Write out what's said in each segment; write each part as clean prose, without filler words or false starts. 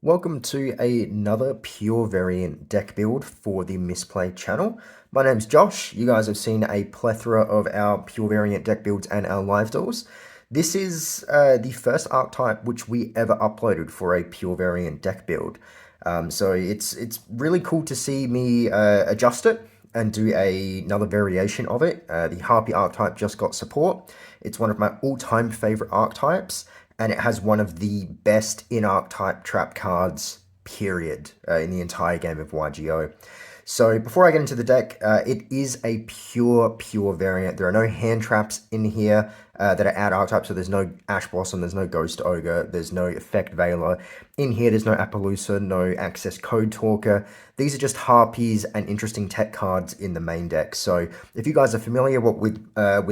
Welcome to another pure variant deck build for the Misplay channel. My name's Josh. You guys have seen a plethora of our pure variant deck builds and our live duels. This is the first archetype which we ever uploaded for a pure variant deck build. So it's really cool to see me adjust it and do another variation of it. The Harpy archetype just got support. It's one of my all-time favorite archetypes, and it has one of the best in-archetype trap cards, period, in the entire game of YGO. So before I get into the deck, it is a pure variant. There are no hand traps in here that are out archetype, so there's no Ash Blossom, there's no Ghost Ogre, there's no Effect Veiler. In here, there's no Appaloosa, no Access Code Talker. These are just Harpies and interesting tech cards in the main deck. So if you guys are familiar with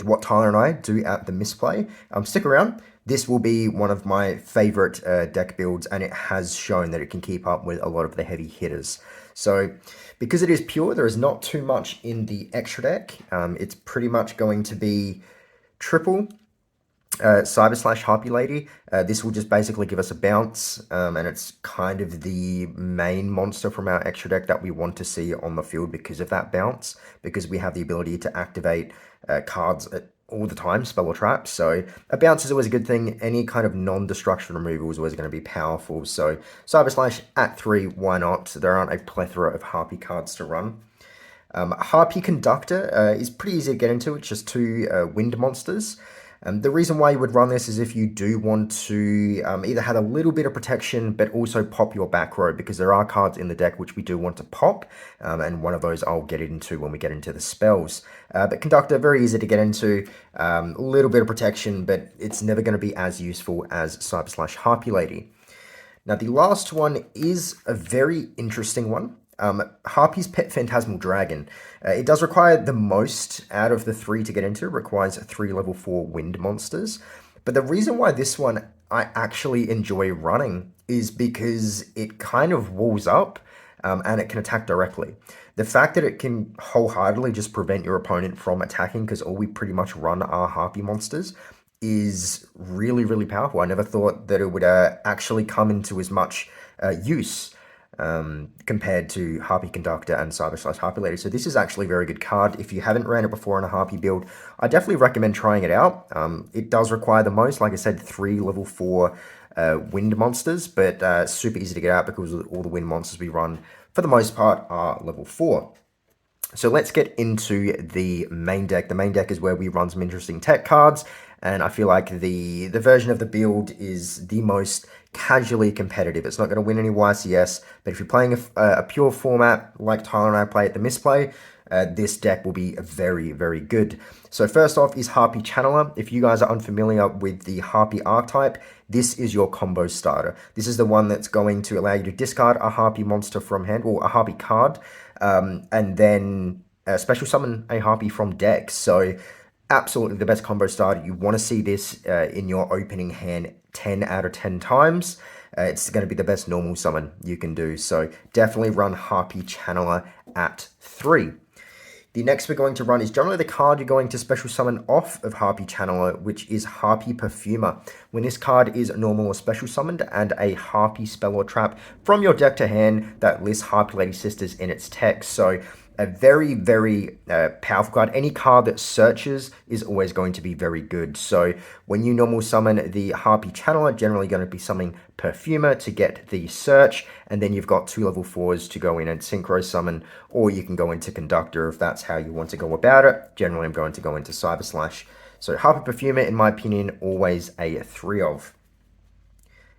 what Tyler and I do at the Misplay, stick around. This will be one of my favorite deck builds, and it has shown that it can keep up with a lot of the heavy hitters. So because it is pure, there is not too much in the extra deck. It's pretty much going to be triple Cyber / Harpy Lady. This will just basically give us a bounce, and it's kind of the main monster from our extra deck that we want to see on the field because of that bounce, because we have the ability to activate cards at all the time, spell or trap. So a bounce is always a good thing. Any kind of non-destruction removal is always going to be powerful. So Cyber / at 3, why not? There aren't a plethora of Harpy cards to run. Harpy Conductor is pretty easy to get into. It's just two wind monsters. The reason why you would run this is if you do want to either have a little bit of protection, but also pop your back row, because there are cards in the deck which we do want to pop, and one of those I'll get into when we get into the spells. But Conductor, very easy to get into, a little bit of protection, but it's never going to be as useful as Cyber / Harpy Lady. Now, the last one is a very interesting one. Harpy's Pet Phantasmal Dragon. It does require the most out of the 3 to get into. It requires 3 level 4 wind monsters. But the reason why this one I actually enjoy running is because it kind of walls up, and it can attack directly. The fact that it can wholeheartedly just prevent your opponent from attacking, because all we pretty much run are Harpy monsters, is really powerful. I never thought that it would actually come into as much use compared to Harpy Conductor and Cyber / Harpy Lady. So this is actually a very good card. If you haven't ran it before in a Harpy build, I definitely recommend trying it out. It does require the most, like I said, 3 level 4 wind monsters, but super easy to get out because all the wind monsters we run, for the most part, are level 4. So let's get into the main deck. The main deck is where we run some interesting tech cards, and I feel like the version of the build is the most casually competitive. It's not going to win any YCS, but if you're playing a pure format like Tyler and I play at the Misplay, this deck will be very good. So first off is Harpy Channeler. If you guys are unfamiliar with the Harpy archetype, this is your combo starter. This is the one that's going to allow you to discard a Harpy monster from hand, or a Harpy card, and then special summon a Harpy from deck. So absolutely the best combo starter. You want to see this in your opening hand 10 out of 10 times. It's going to be the best normal summon you can do. So definitely run Harpy Channeler at 3. The next we're going to run is generally the card you're going to special summon off of Harpy Channeler, which is Harpy Perfumer. When this card is normal or special summoned and a Harpy spell or trap from your deck to hand, that lists Harpy Lady Sisters in its text. So a very powerful card. Any card that searches is always going to be very good. So when you normal summon the Harpy Channeler, generally going to be summoning Perfumer to get the search, and then you've got 2 level 4s to go in and synchro summon, or you can go into Conductor if that's how you want to go about it. Generally, I'm going to go into Cyber /. So Harpy Perfumer, in my opinion, always a 3 of.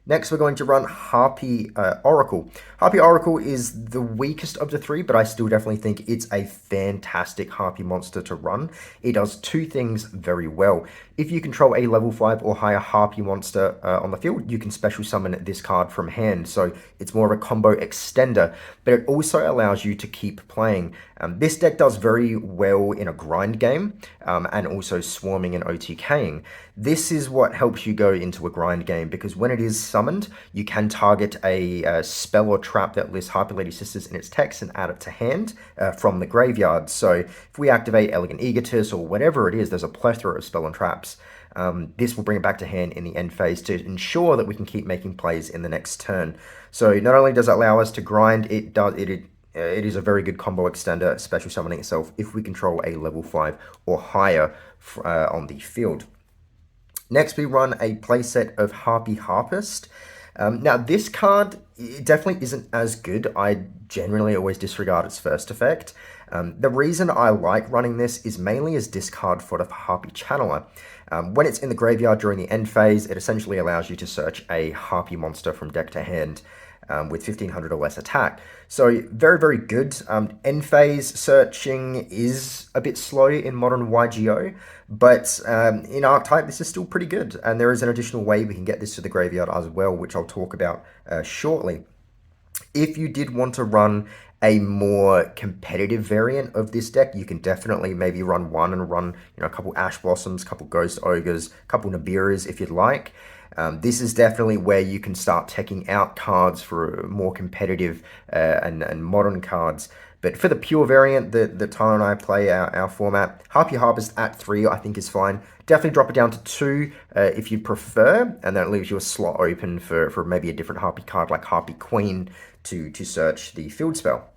Next, we're going to run Harpy Oracle. Harpy Oracle is the weakest of the 3, but I still definitely think it's a fantastic Harpy monster to run. It does 2 things very well. If you control a level 5 or higher Harpy monster on the field, you can special summon this card from hand. So it's more of a combo extender, but it also allows you to keep playing. This deck does very well in a grind game, and also swarming and OTKing. This is what helps you go into a grind game, because when it is summoned, you can target a spell or trap that lists Harpy Lady Sisters in its text and add it to hand from the graveyard. So if we activate Elegant Egotist or whatever it is, there's a plethora of spell and traps. this will bring it back to hand in the end phase to ensure that we can keep making plays in the next turn. So not only does it allow us to grind, it is a very good combo extender, special summoning itself, if we control a level 5 or higher on the field. Next, we run a playset of Harpy Harpist. Now, this card definitely isn't as good. I generally always disregard its first effect. The reason I like running this is mainly as discard fodder for Harpy Channeler. When it's in the graveyard during the end phase, it essentially allows you to search a Harpy monster from deck to hand with 1500 or less attack. So very, very good. End phase searching is a bit slow in modern YGO, but in archetype, this is still pretty good. And there is an additional way we can get this to the graveyard as well, which I'll talk about shortly. If you did want to run a more competitive variant of this deck, you can definitely maybe run one and run, a couple Ash Blossoms, a couple Ghost Ogres, a couple Nibiras if you'd like. This is definitely where you can start taking out cards for more competitive and modern cards. But for the pure variant that Tyler and I play our format, Harpy Harpist at 3 I think is fine. Definitely drop it down to 2 if you prefer, and that leaves you a slot open for maybe a different Harpy card like Harpy Queen to search the field spell.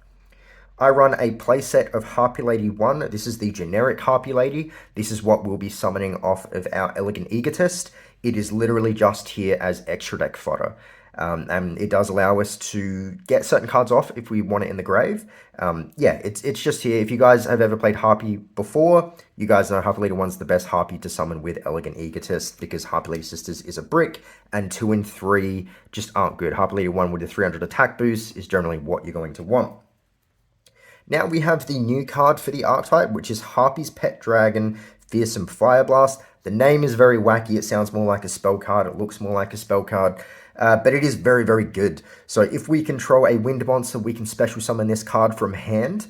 I run a playset of Harpy Lady 1. This is the generic Harpy Lady. This is what we'll be summoning off of our Elegant Egotist. It is literally just here as extra deck fodder. And it does allow us to get certain cards off if we want it in the grave. Yeah, it's just here. If you guys have ever played Harpy before, you guys know Harpy Lady 1's the best Harpy to summon with Elegant Egotist, because Harpy Lady Sisters is a brick, and 2 and 3 just aren't good. Harpy Lady 1 with a 300 attack boost is generally what you're going to want. Now we have the new card for the archetype, which is Harpy's Pet Dragon, Fearsome Fire Blast. The name is very wacky. It sounds more like a spell card. It looks more like a spell card. But it is very, very good. So if we control a wind monster, we can special summon this card from hand.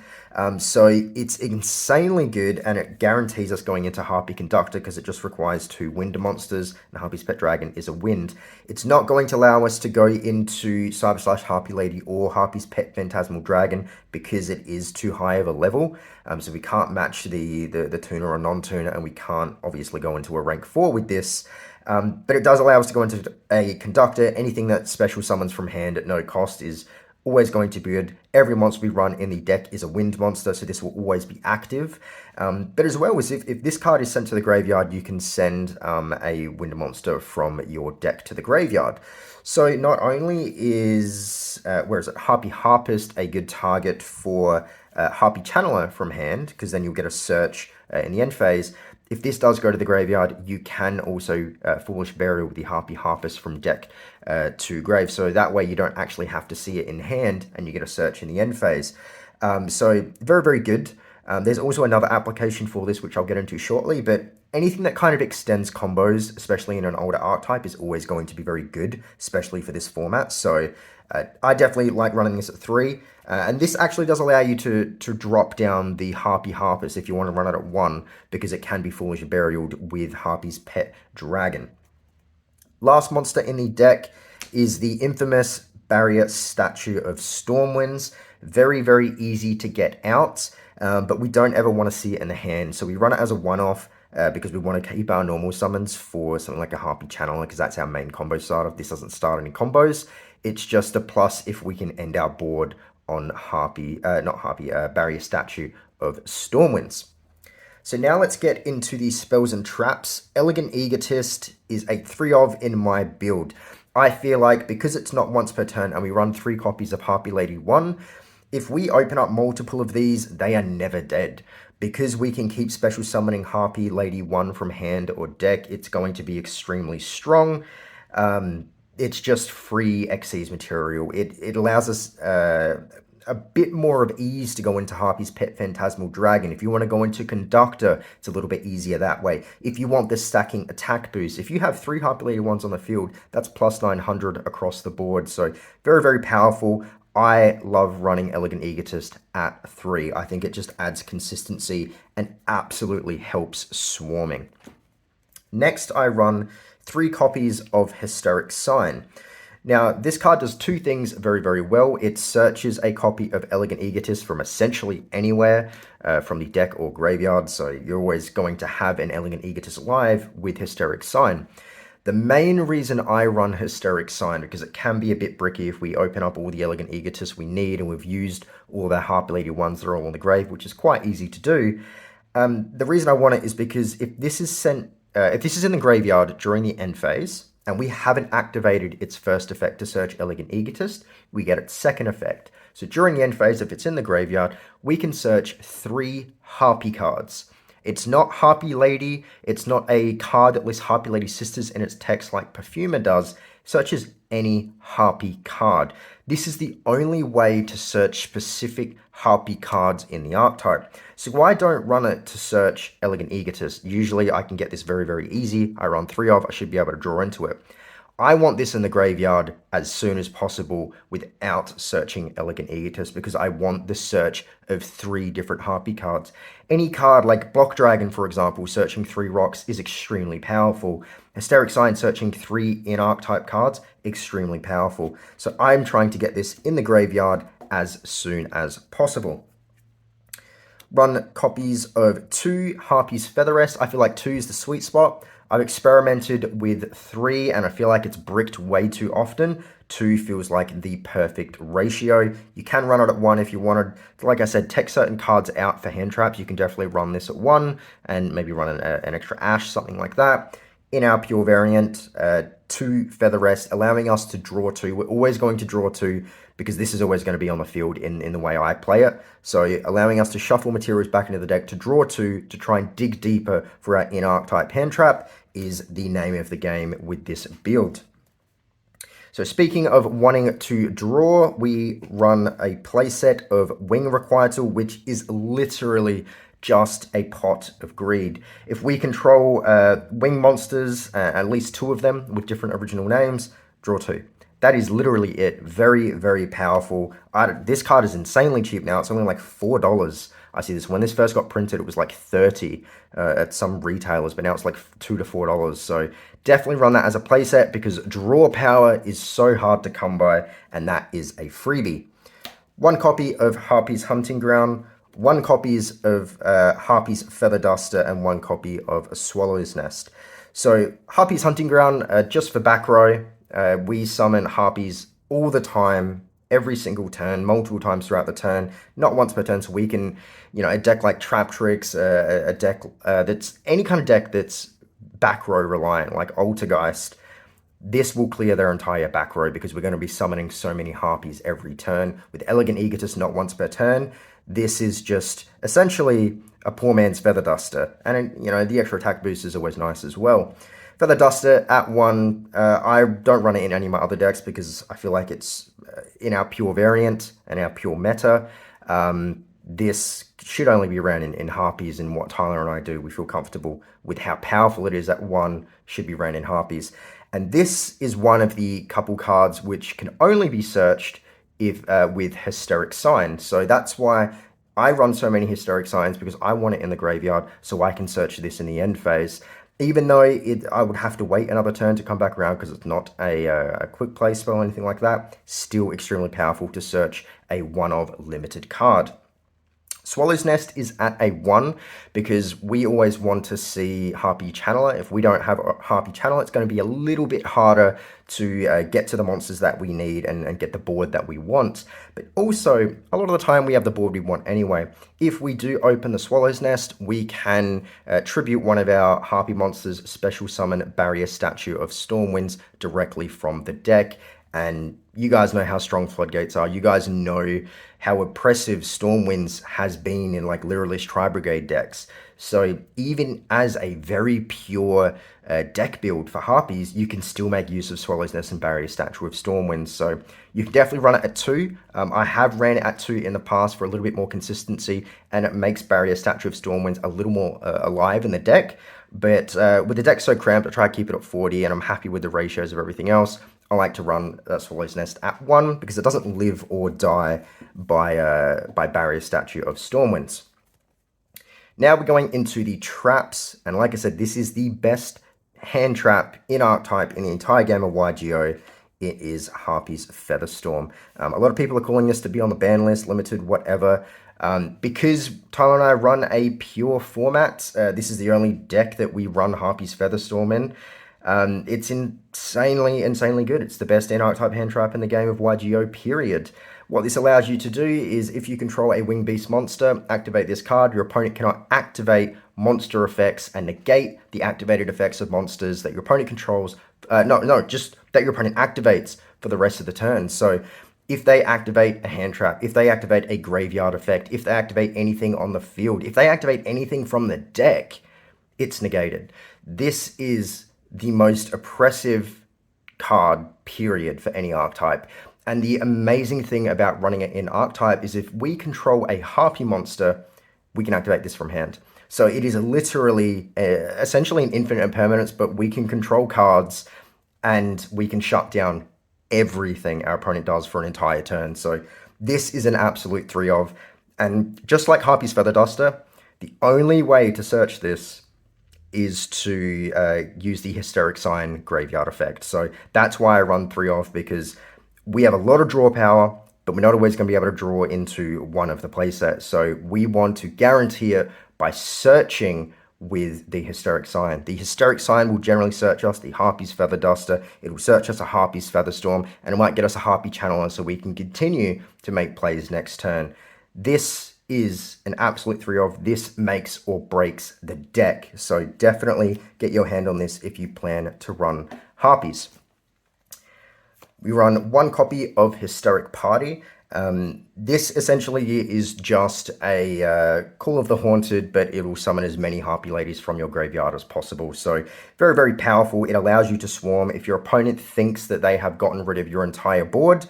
So it's insanely good, and it guarantees us going into Harpy Conductor because it just requires 2 wind monsters, and Harpy's Pet Dragon is a wind. It's not going to allow us to go into Cyber / Harpy Lady or Harpy's Pet Phantasmal Dragon because it is too high of a level. So we can't match the tuner or non-tuner, and we can't obviously go into a rank 4 with this. But it does allow us to go into a Conductor. Anything that special summons from hand at no cost is always going to be good. Every monster we run in the deck is a wind monster, so this will always be active. But as well as if this card is sent to the graveyard, you can send a wind monster from your deck to the graveyard. So not only is, Harpy Harpist a good target for Harpy Channeler from hand, because then you'll get a search in the end phase. If this does go to the graveyard, you can also Foolish Burial the Harpy Harpist from deck to grave. So that way you don't actually have to see it in hand, and you get a search in the end phase. So very, very good. There's also another application for this, which I'll get into shortly, but anything that kind of extends combos, especially in an older archetype, is always going to be very good, especially for this format. So I definitely like running this at 3. And this actually does allow you to drop down the Harpy Harpist if you want to run it at 1, because it can be Foolish Burialed with Harpy's Pet Dragon. Last monster in the deck is the infamous Barrier Statue of Stormwinds. Very, very easy to get out, but we don't ever want to see it in the hand. So we run it as a one-off because we want to keep our normal summons for something like a Harpy Channeler, because that's our main combo starter. This doesn't start any combos. It's just a plus if we can end our board on Barrier Statue of Stormwinds. So now let's get into the spells and traps. Elegant Egotist is a 3 of in my build. I feel like because it's not once per turn and we run 3 copies of Harpy Lady 1, if we open up multiple of these, they are never dead. Because we can keep special summoning Harpy Lady 1 from hand or deck, it's going to be extremely strong. It's just free Xyz material. It allows us a bit more of ease to go into Harpy's Pet Phantasmal Dragon. If you want to go into Conductor, it's a little bit easier that way. If you want the stacking attack boost, if you have 3 Harpy Lady 1s on the field, that's plus 900 across the board. So very, very powerful. I love running Elegant Egotist at 3. I think it just adds consistency and absolutely helps swarming. Next, I run 3 copies of Hysteric Sign. Now, this card does two things very, very well. It searches a copy of Elegant Egotist from essentially anywhere from the deck or graveyard, so you're always going to have an Elegant Egotist live with Hysteric Sign. The main reason I run Hysteric Sign, because it can be a bit bricky if we open up all the Elegant Egotists we need and we've used all the Harpy Lady ones that are all in the grave, which is quite easy to do. The reason I want it is because if this is in the graveyard during the end phase, and we haven't activated its first effect to search Elegant Egotist, we get its second effect. So during the end phase, if it's in the graveyard, we can search 3 Harpy cards. It's not Harpy Lady, it's not a card that lists Harpy Lady sisters in its text like Perfumer does, searches any Harpy card. This is the only way to search specific Harpy cards in the archetype. So I don't run it to search Elegant Egotist. Usually I can get this very, very easy. I run 3 of, I should be able to draw into it. I want this in the graveyard as soon as possible without searching Elegant Egotist because I want the search of 3 different Harpy cards. Any card like Block Dragon, for example, searching 3 rocks is extremely powerful. Hysteric Sign searching 3 in-archetype cards, extremely powerful. So I'm trying to get this in the graveyard as soon as possible. Run copies of 2 Harpy's Featherest. I feel like 2 is the sweet spot. I've experimented with 3 and I feel like it's bricked way too often. 2 feels like the perfect ratio. You can run it at 1 if you wanted. Like I said, take certain cards out for hand traps. You can definitely run this at 1 and maybe run an extra Ash, something like that. In our pure variant, 2 Featherest, allowing us to draw 2. We're always going to draw 2 because this is always going to be on the field in the way I play it. So allowing us to shuffle materials back into the deck to draw 2 to try and dig deeper for our in-archetype hand trap is the name of the game with this build. So speaking of wanting to draw, we run a playset of Wing Requital, which is literally just a pot of greed. If we control wing monsters, at least 2 of them with different original names, draw 2. That is literally it. Very, very powerful. This card is insanely cheap now. It's only like $4. I see this. When this first got printed, it was like $30 at some retailers, but now it's like $2 to $4. So definitely run that as a playset because draw power is so hard to come by, and that is a freebie. 1 copy of Harpy's Hunting Ground, 1 copies of Harpy's Feather Duster, and 1 copy of a Swallow's Nest. So Harpy's Hunting Ground, just for back row, we summon Harpies all the time, every single turn, multiple times throughout the turn, not once per turn, so we can, a deck like Trap Tricks, a deck that's any kind of deck that's back row reliant, like Altergeist, this will clear their entire back row because we're going to be summoning so many Harpies every turn. With Elegant Egotist not once per turn, this is just essentially a poor man's Feather Duster. And, the extra attack boost is always nice as well. Feather Duster at 1, I don't run it in any of my other decks because I feel like it's in our pure variant and our pure meta. This should only be ran in Harpies, and what Tyler and I do, we feel comfortable with how powerful it is at 1, should be ran in Harpies. And this is one of the couple cards which can only be searched if with Hysteric Sign. So that's why I run so many Hysteric Signs, because I want it in the graveyard so I can search this in the end phase. Even though I would have to wait another turn to come back around because it's not a quick play spell or anything like that, still extremely powerful to search a one-of limited card. Swallow's Nest is at a 1 because we always want to see Harpy Channeler. If we don't have a Harpy Channeler, it's going to be a little bit harder to get to the monsters that we need and get the board that we want. But also, a lot of the time we have the board we want anyway. If we do open the Swallow's Nest, we can tribute one of our Harpy monsters, special summon Barrier Statue of Stormwinds directly from the deck. And you guys know how strong Floodgates are. You guys know how oppressive Stormwinds has been in like Lyrilish Tri-Brigade decks. So even as a very pure deck build for Harpies, you can still make use of Swallow's Nest and Barrier Statue of Stormwinds. So you can definitely run it at 2. I have ran it at 2 in the past for a little bit more consistency, and it makes Barrier Statue of Stormwinds a little more alive in the deck. But with the deck so cramped, I try to keep it at 40, and I'm happy with the ratios of everything else. I like to run Swallow's Nest at 1 because it doesn't live or die by Barrier Statue of Stormwinds. Now we're going into the traps, and like I said, this is the best hand trap in archetype in the entire game of YGO. it is Harpy's Featherstorm. A lot of people are calling this to be on the ban list, limited, whatever. Because Tyler and I run a pure format, this is the only deck that we run Harpy's Featherstorm in. It's insanely good. It's the best archetype hand trap in the game of YGO, period. What this allows you to do is, if you control a winged beast monster, activate this card. Your opponent cannot activate monster effects and negate the activated effects of monsters that your opponent controls. Just that your opponent activates for the rest of the turn. So if they activate a hand trap, if they activate a graveyard effect, if they activate anything on the field, if they activate anything from the deck, it's negated. This is the most oppressive card, period, for any archetype. And the amazing thing about running it in archetype is if we control a Harpy monster, we can activate this from hand. So it is literally essentially an infinite impermanence, but we can control cards and we can shut down everything our opponent does for an entire turn. So this is an absolute 3 of. And just like Harpy's Feather Duster, the only way to search this is to use the Hysteric Sign graveyard effect. So that's why I run 3 of, because we have a lot of draw power, but we're not always going to be able to draw into one of the playsets. So we want to guarantee it by searching with the Hysteric Sign. The Hysteric Sign will generally search us the Harpy's Feather Duster, it will search us a Harpy's Featherstorm, and it might get us a Harpy Channeler so we can continue to make plays next turn. This is an absolute 3 of. This makes or breaks the deck. So definitely get your hand on this if you plan to run Harpies. We run 1 copy of Hysteric Party. This essentially is just a Call of the Haunted, but it'll summon as many Harpy Ladies from your graveyard as possible. So very powerful. It allows you to swarm. If your opponent thinks that they have gotten rid of your entire board,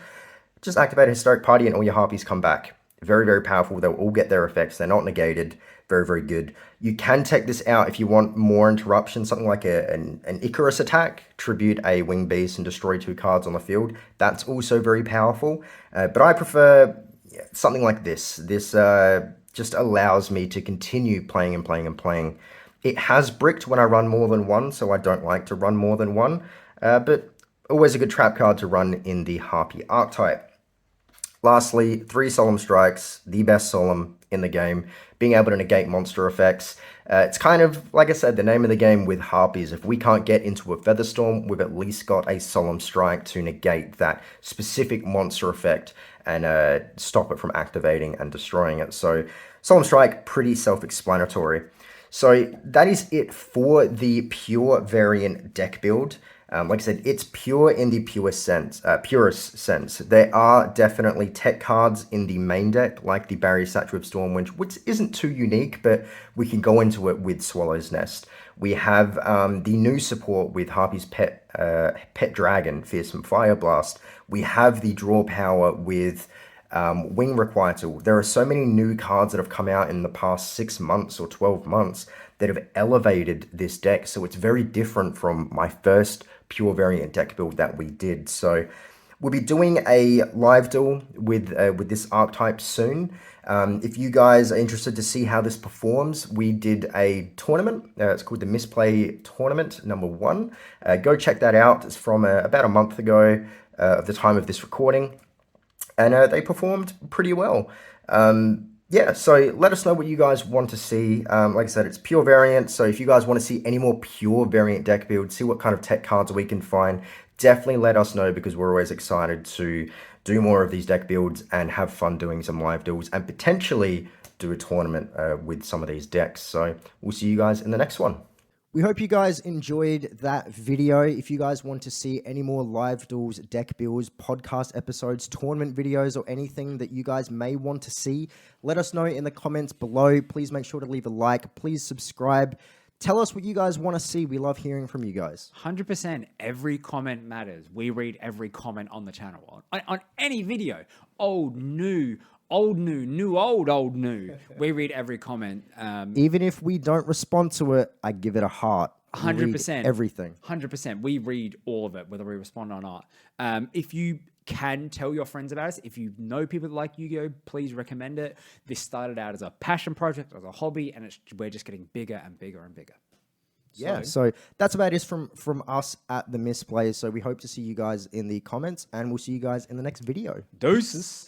just activate a Hysteric Party and all your Harpies come back. Very powerful. They'll all get their effects. They're not negated. Very good. You can take this out if you want more interruption, something like an Icarus attack, tribute a winged beast and destroy 2 cards on the field. That's also very powerful. But I prefer something like this. This just allows me to continue playing and playing. It has bricked when I run more than 1, so I don't like to run more than 1. But always a good trap card to run in the Harpy archetype. Lastly, 3 Solemn Strikes, the best Solemn in the game, being able to negate monster effects. It's kind of, like I said, the name of the game with Harpies. If we can't get into a Featherstorm, we've at least got a Solemn Strike to negate that specific monster effect and stop it from activating and destroying it. So Solemn Strike, pretty self-explanatory. So that is it for the pure variant deck build. Like I said, it's pure in the purest sense. There are definitely tech cards in the main deck, like the Barrier Statue of Stormwind, which isn't too unique, but we can go into it with Swallow's Nest. We have the new support with Harpy's Pet Dragon, Fearsome Fireblast. We have the draw power with Wing Requital. There are so many new cards that have come out in the past 6 months or 12 months that have elevated this deck, so it's very different from my first pure variant deck build that we did. So we'll be doing a live duel with this archetype soon. If you guys are interested to see how this performs, we did a tournament. It's called the Misplay Tournament #1. Go check that out. It's from about a month ago at the time of this recording, and they performed pretty well. Yeah, so let us know what you guys want to see. Like I said, it's pure variant, so if you guys want to see any more pure variant deck builds, see what kind of tech cards we can find, definitely let us know, because we're always excited to do more of these deck builds and have fun doing some live duels and potentially do a tournament with some of these decks. So we'll see you guys in the next one. We hope you guys enjoyed that video. If you guys want to see any more live duels, deck builds, podcast episodes, tournament videos, or anything that you guys may want to see, let us know in the comments below. Please make sure to leave a like. Please subscribe. Tell us what you guys want to see. We love hearing from you guys. 100%. Every comment matters. We read every comment on the channel. On any video. Old, new, old, new, new, old, new. We read every comment. Even if we don't respond to it, I give it a heart. 100%. Everything. 100%. We read all of it, whether we respond or not. If you can tell your friends about us, if you know people that like Yu-Gi-Oh, please recommend it. This started out as a passion project, as a hobby, and we're just getting bigger and bigger and bigger. Yeah, so that's about it from us at the Misplay. So we hope to see you guys in the comments, and we'll see you guys in the next video. Deuces.